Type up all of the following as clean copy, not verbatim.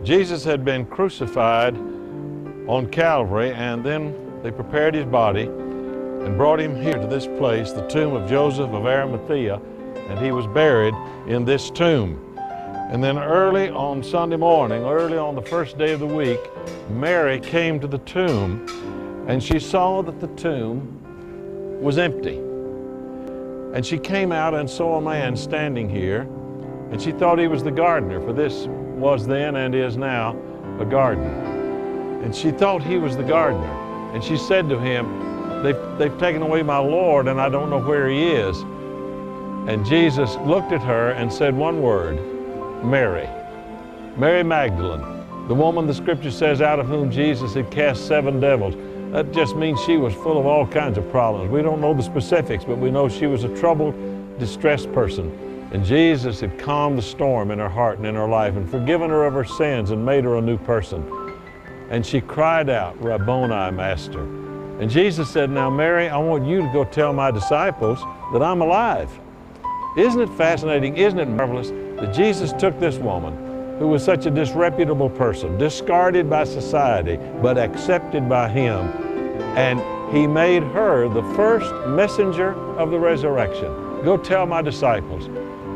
Jesus had been crucified on Calvary, and then they prepared his body and brought him here to this place, the tomb of Joseph of Arimathea, and he was buried in this tomb. And then early on Sunday morning, early on the first day of the week, Mary came to the tomb, and she saw that the tomb was empty. And she came out and saw a man standing here, and she thought he was the gardener, for this was then and is now a garden. And she thought he was the gardener. And she said to him, they've taken away my Lord, and I don't know where he is. And Jesus looked at her and said one word, Mary. Mary Magdalene, the woman the scripture says out of whom Jesus had cast 7 devils. That just means she was full of all kinds of problems. We don't know the specifics, but we know she was a troubled, distressed person. And Jesus had calmed the storm in her heart and in her life and forgiven her of her sins and made her a new person. And she cried out, Rabboni, Master. And Jesus said, now Mary, I want you to go tell my disciples that I'm alive. Isn't it fascinating, isn't it marvelous that Jesus took this woman who was such a disreputable person, discarded by society, but accepted by him, and he made her the first messenger of the resurrection. Go tell my disciples.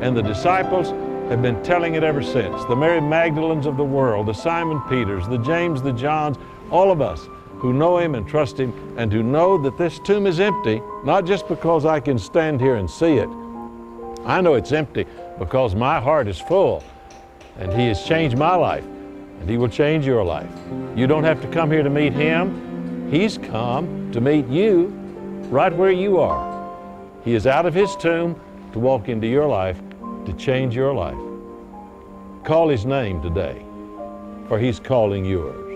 And the disciples have been telling it ever since. The Mary Magdalenes of the world, the Simon Peters, the James, the Johns, all of us who know him and trust him and who know that this tomb is empty, not just because I can stand here and see it. I know it's empty because my heart is full, and he has changed my life, and he will change your life. You don't have to come here to meet him. He's come to meet you right where you are. He is out of his tomb to walk into your life, to change your life. Call his name today, for he's calling yours.